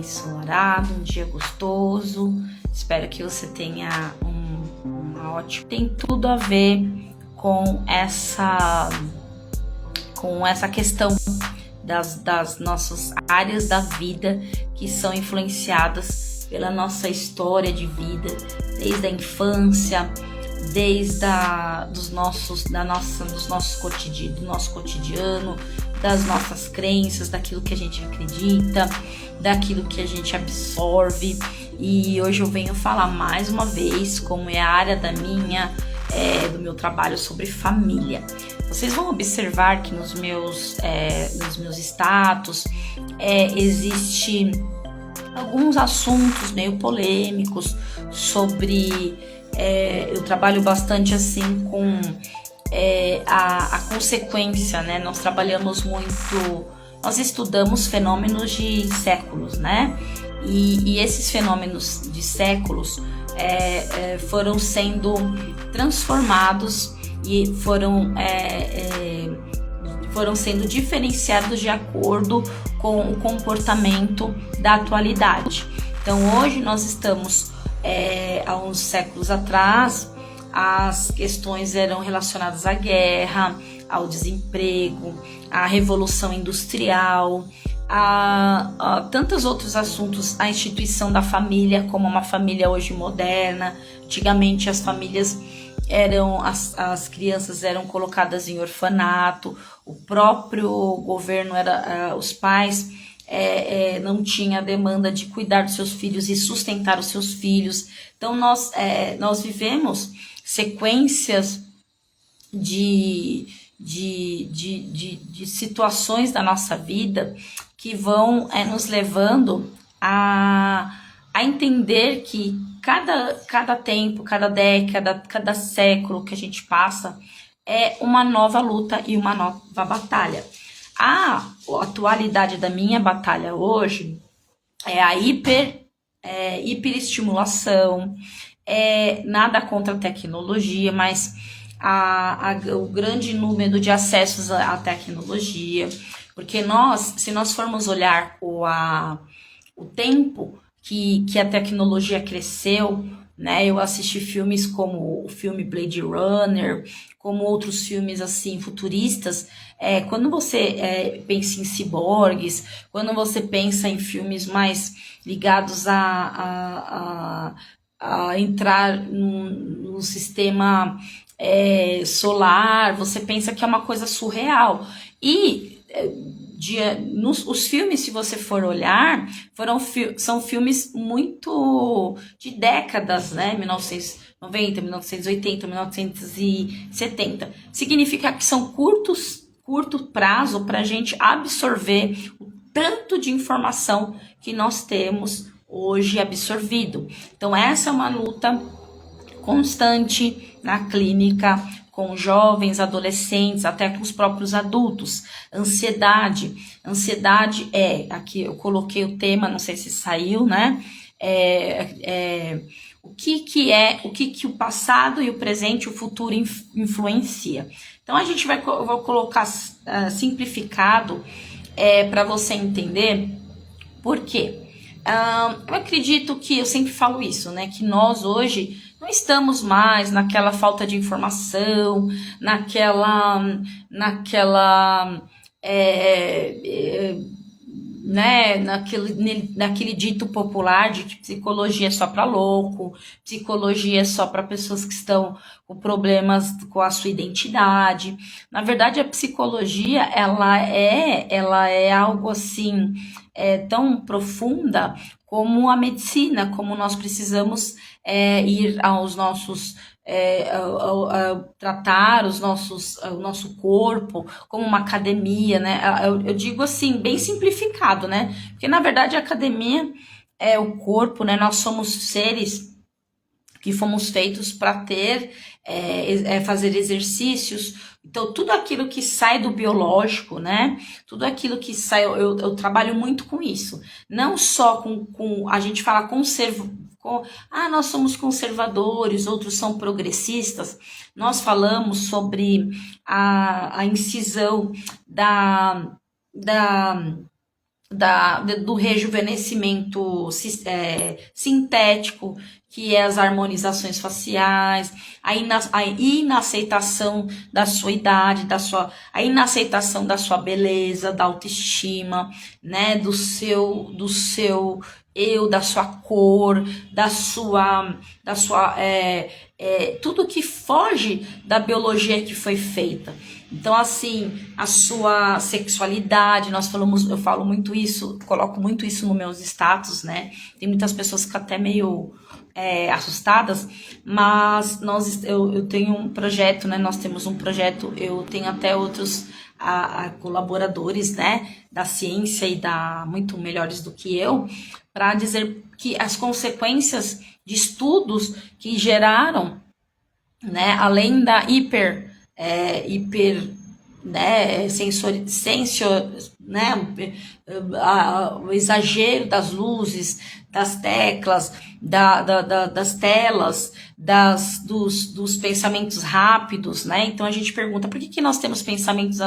ensolarado, um dia gostoso. Espero que você tenha uma ótima... Tem tudo a ver com essa questão das nossas áreas da vida que são influenciadas pela nossa história de vida, desde a infância, desde do nosso cotidiano, das nossas crenças, daquilo que a gente acredita, daquilo que a gente absorve. E hoje eu venho falar mais uma vez como é a área do meu trabalho sobre família. Vocês vão observar que nos meus status existe alguns assuntos meio polêmicos sobre... eu trabalho bastante assim com a consequência, né? Nós estudamos fenômenos de séculos, né? E esses fenômenos de séculos foram sendo transformados e foram sendo diferenciados de acordo com o comportamento da atualidade. Então hoje nós estamos, há uns séculos atrás, as questões eram relacionadas à guerra, ao desemprego, à revolução industrial, a tantos outros assuntos, a instituição da família como uma família hoje moderna. Antigamente as famílias as crianças eram colocadas em orfanato, o próprio governo os pais não tinham a demanda de cuidar dos seus filhos e sustentar os seus filhos. Então nós vivemos sequências de situações da nossa vida que vão nos levando a entender que cada tempo, cada década, cada século que a gente passa é uma nova luta e uma nova batalha. A atualidade da minha batalha hoje é a hiperestimulação, nada contra a tecnologia, mas o grande número de acessos à tecnologia, porque se nós formos olhar o tempo que a tecnologia cresceu, né? Eu assisti filmes como o filme Blade Runner, como outros filmes assim futuristas. Quando você pensa em ciborgues, quando você pensa em filmes mais ligados a entrar no sistema solar, você pensa que é uma coisa surreal. E os filmes, se você for olhar, são filmes muito de décadas, né? 1990, 1980, 1970. Significa que são curto prazo para a gente absorver o tanto de informação que nós temos hoje absorvido. Então essa é uma luta constante na clínica, com jovens, adolescentes, até com os próprios adultos. Ansiedade aqui eu coloquei o tema, não sei se saiu, né? O que o passado e o presente e o futuro influencia. Então a gente eu vou colocar simplificado para você entender por quê. Eu acredito que, eu sempre falo isso, né? Que nós hoje não estamos mais naquela falta de informação, naquele dito popular de que psicologia é só para louco, psicologia é só para pessoas que estão com problemas com a sua identidade. Na verdade, a psicologia ela é algo assim tão profunda como a medicina, como nós precisamos ir aos nossos tratar o nosso corpo como uma academia, né? Eu digo assim, bem simplificado, né? Porque na verdade a academia é o corpo, né? Nós somos seres que fomos feitos para fazer exercícios. Então tudo aquilo que sai do biológico, né? Tudo aquilo que sai, eu trabalho muito com isso. Não só com a gente fala nós somos conservadores, outros são progressistas. Nós falamos sobre a incisão do rejuvenescimento sintético, que é as harmonizações faciais, a inaceitação da sua idade, a inaceitação da sua beleza, da autoestima, né, do seu eu, da sua cor, tudo que foge da biologia que foi feita. Então, assim, a sua sexualidade, eu falo muito isso, coloco muito isso nos meus status, né? Tem muitas pessoas que até meio assustadas, mas eu tenho um projeto, né? Nós temos um projeto, eu tenho até outros colaboradores, né? Da ciência e muito melhores do que eu, para dizer que as consequências de estudos que geraram, né? Além da o exagero das luzes, das teclas, das telas, dos pensamentos rápidos, né? Então a gente pergunta, por que nós temos pensamentos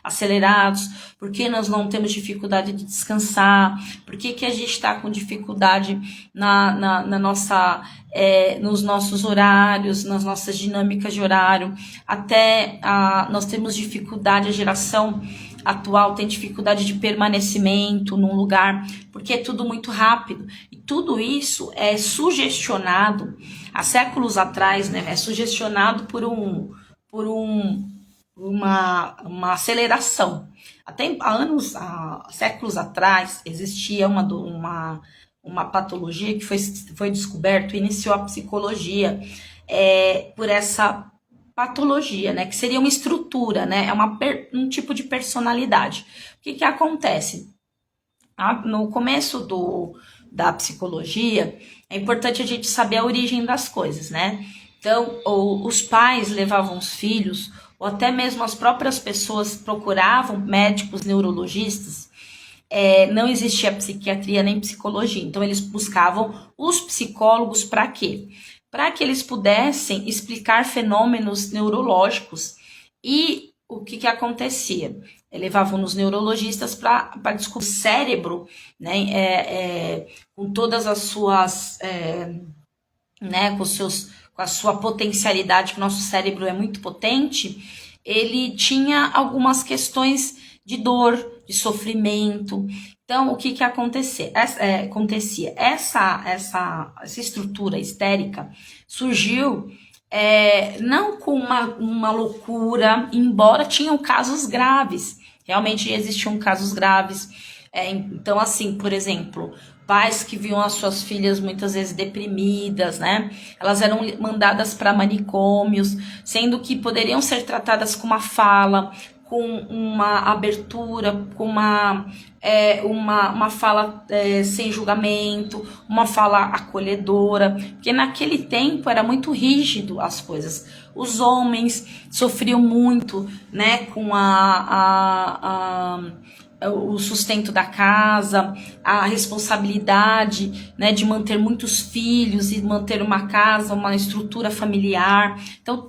acelerados? Por que nós não temos dificuldade de descansar? Por que a gente está com dificuldade nos nossos horários, nas nossas dinâmicas de horário? Nós temos dificuldade, a geração atual tem dificuldade de permanecimento num lugar, porque é tudo muito rápido. E tudo isso é sugestionado, há séculos atrás, né? É sugestionado por uma aceleração. Há séculos atrás, existia uma patologia que foi descoberto, iniciou a psicologia por essa patologia, né, que seria uma estrutura, né, um tipo de personalidade. O que acontece? No começo da psicologia, é importante a gente saber a origem das coisas, né? Então, os pais levavam os filhos, ou até mesmo as próprias pessoas procuravam médicos neurologistas. Não existia psiquiatria nem psicologia, então eles buscavam os psicólogos para quê? Para que eles pudessem explicar fenômenos neurológicos. E o que acontecia? Levavam nos neurologistas para descobrir o cérebro, né, com todas as suas, né, com a sua potencialidade, que o nosso cérebro é muito potente, ele tinha algumas questões de dor, de sofrimento. Então, o que acontecia? Essa estrutura histérica surgiu não com uma loucura, embora tinham casos graves. Realmente existiam casos graves. Então, assim, por exemplo, pais que viam as suas filhas muitas vezes deprimidas, né? Elas eram mandadas para manicômios, sendo que poderiam ser tratadas com uma fala, com uma abertura, com uma fala sem julgamento, uma fala acolhedora, porque naquele tempo era muito rígido as coisas. Os homens sofriam muito, né, com o sustento da casa, a responsabilidade, né, de manter muitos filhos e manter uma casa, uma estrutura familiar. Então,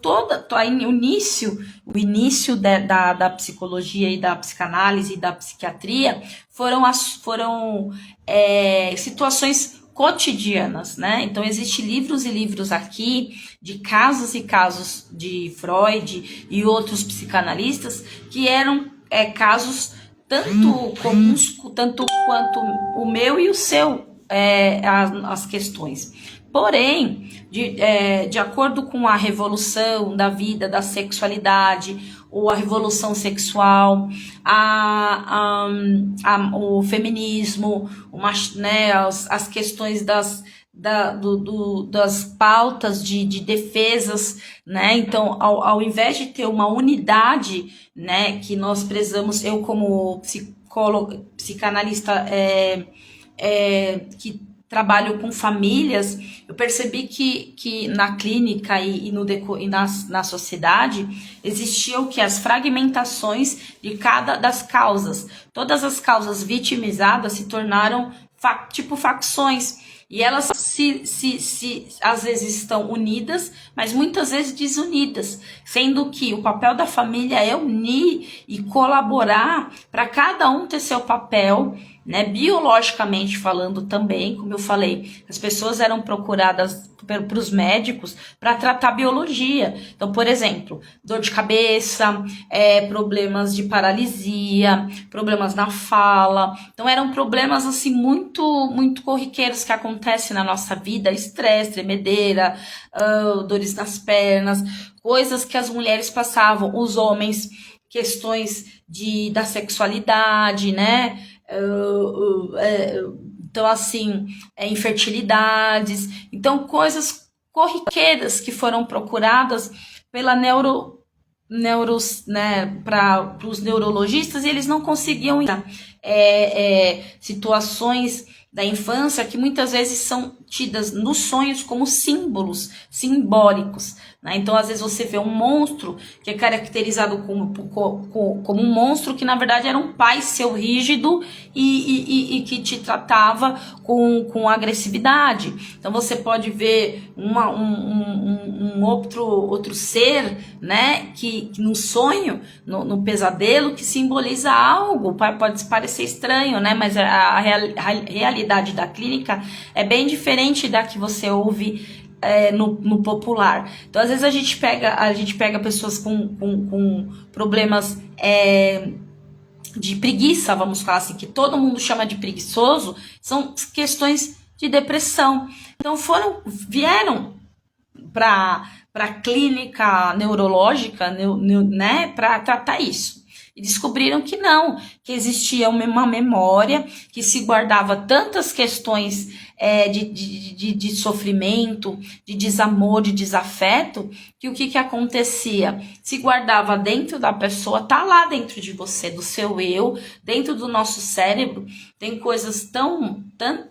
o início da psicologia e da psicanálise e da psiquiatria foram situações cotidianas, né? Então, existem livros e livros aqui de casos e casos de Freud e outros psicanalistas que eram casos tanto comuns, tanto quanto o meu e o seu, as questões. Porém, de acordo com a revolução da vida, da sexualidade, ou a revolução sexual, o feminismo, né, as questões das pautas de defesas, né? Então, ao invés de ter uma unidade, né, que nós prezamos, eu como psicólogo, psicanalista que trabalho com famílias, eu percebi que na clínica e na sociedade existiam as fragmentações de cada das causas. Todas as causas vitimizadas se tornaram facções. E elas às vezes estão unidas, mas muitas vezes desunidas, sendo que o papel da família é unir e colaborar para cada um ter seu papel, né? Biologicamente falando também, como eu falei, as pessoas eram procuradas para os médicos para tratar biologia. Então, por exemplo, dor de cabeça, problemas de paralisia, problemas na fala. Então, eram problemas assim muito corriqueiros que acontecem na nossa vida: estresse, tremedeira, dores nas pernas, coisas que as mulheres passavam, os homens, questões da sexualidade, né? Então, assim, infertilidades. Então, coisas corriqueiras que foram procuradas pela né, para os neurologistas, e eles não conseguiam situações da infância que muitas vezes são tidas nos sonhos como símbolos simbólicos, né? Então, às vezes você vê um monstro que é caracterizado como um monstro que na verdade era um pai seu rígido e que te tratava com agressividade. Então, você pode ver um outro ser, né, que no sonho, no pesadelo, que simboliza algo. Pode parecer estranho, né, mas a realidade da clínica é bem diferente da que você ouve no popular. Então, às vezes a gente pega pessoas com problemas de preguiça, vamos falar assim, que todo mundo chama de preguiçoso, são questões de depressão. Então, vieram para a clínica neurológica, né, para tratar isso. E descobriram que não, que existia uma memória que se guardava tantas questões de sofrimento, de desamor, de desafeto, que o que acontecia? Se guardava dentro da pessoa, tá lá dentro de você, do seu eu, dentro do nosso cérebro. Tem coisas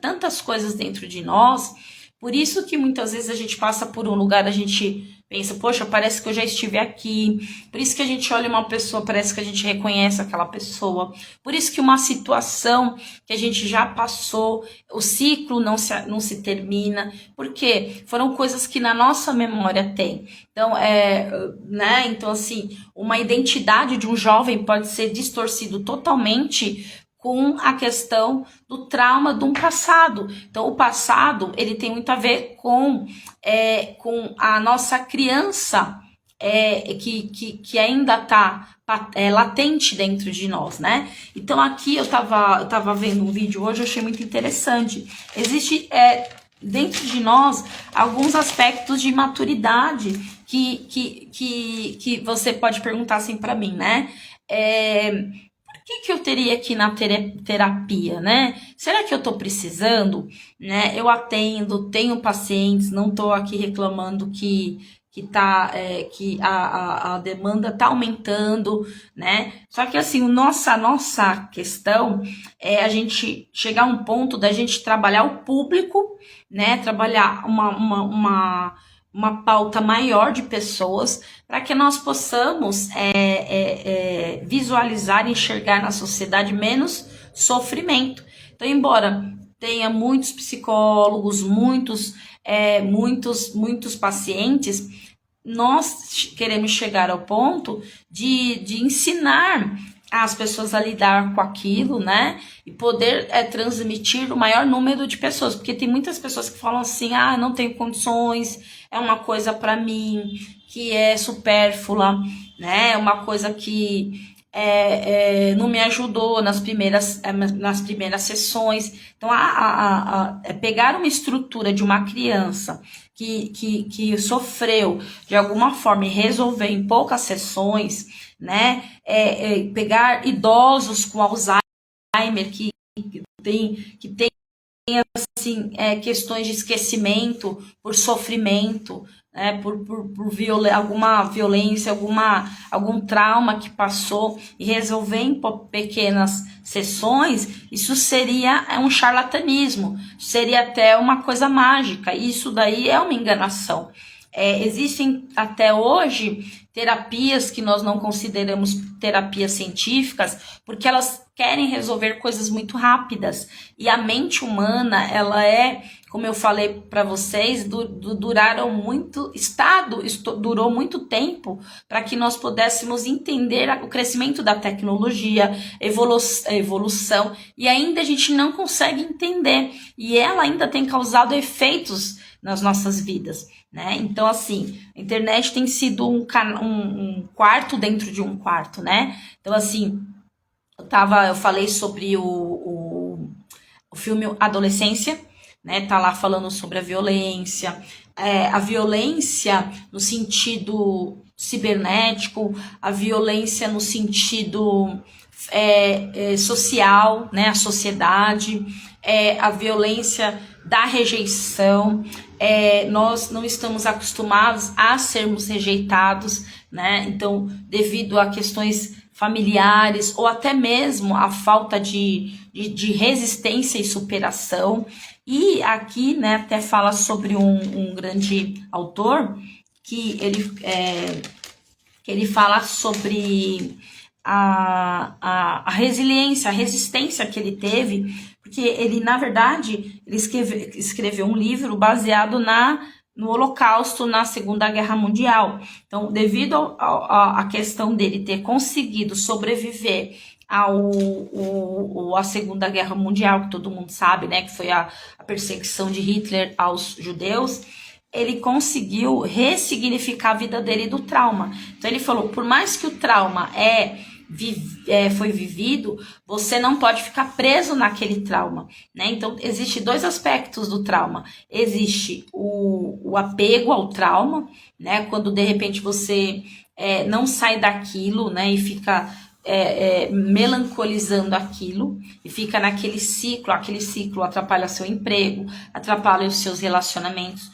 tantas coisas dentro de nós. Por isso que muitas vezes a gente passa por um lugar, a gente pensa, poxa, parece que eu já estive aqui. Por isso que a gente olha uma pessoa, parece que a gente reconhece aquela pessoa. Por isso que uma situação que a gente já passou, o ciclo não se termina. Porque foram coisas que na nossa memória tem. Então, né? Então, assim, uma identidade de um jovem pode ser distorcido totalmente com a questão do trauma de um passado. Então, o passado, ele tem muito a ver com a nossa criança, que ainda está latente dentro de nós, né? Então, aqui eu tava vendo um vídeo hoje, eu achei muito interessante. Existe dentro de nós alguns aspectos de maturidade que você pode perguntar assim para mim, né? Que eu teria que ir na terapia, né? Será que eu tô precisando, né? Eu atendo, tenho pacientes, não tô aqui reclamando que a demanda tá aumentando, né? Só que assim, nossa questão é a gente chegar a um ponto da gente trabalhar o público, né? Trabalhar uma pauta maior de pessoas para que nós possamos visualizar e enxergar na sociedade menos sofrimento. Então, embora tenha muitos psicólogos, muitos pacientes, nós queremos chegar ao ponto de ensinar as pessoas a lidar com aquilo, né? E poder transmitir o maior número de pessoas. Porque tem muitas pessoas que falam assim, não tenho condições, é uma coisa para mim que é supérflua, né? É uma coisa que não me ajudou nas primeiras sessões. Então, pegar uma estrutura de uma criança que sofreu de alguma forma e resolver em poucas sessões, né? Pegar idosos com Alzheimer que tem assim, questões de esquecimento por sofrimento, né, por alguma violência, algum trauma que passou, e resolver em pequenas sessões, isso seria um charlatanismo, seria até uma coisa mágica. Isso daí é uma enganação. Existem até hoje terapias que nós não consideramos terapias científicas, porque elas querem resolver coisas muito rápidas. E a mente humana, ela é, como eu falei para vocês, durou muito tempo para que nós pudéssemos entender o crescimento da tecnologia, evolução, e ainda a gente não consegue entender. E ela ainda tem causado efeitos nas nossas vidas, né? Então, assim, a internet tem sido um quarto dentro de um quarto, né? Então, assim, eu falei sobre o filme Adolescência, né? Tá lá falando sobre a violência no sentido cibernético, a violência no sentido social, né? A sociedade, a violência da rejeição. Nós não estamos acostumados a sermos rejeitados, né? Então, devido a questões familiares ou até mesmo a falta de resistência e superação. E aqui, né, até fala sobre um grande autor que ele fala sobre a resiliência, a resistência que ele teve, porque ele, na verdade, ele escreveu um livro baseado no Holocausto, na Segunda Guerra Mundial. Então, devido à questão dele ter conseguido sobreviver à Segunda Guerra Mundial, que todo mundo sabe, né, que foi a perseguição de Hitler aos judeus, ele conseguiu ressignificar a vida dele do trauma. Então, ele falou, por mais que o trauma foi vivido, você não pode ficar preso naquele trauma, né? Então, existe dois aspectos do trauma. Existe o apego ao trauma, né? Quando, de repente, você não sai daquilo, né? E fica melancolizando aquilo, e fica naquele ciclo. Aquele ciclo atrapalha seu emprego, atrapalha os seus relacionamentos.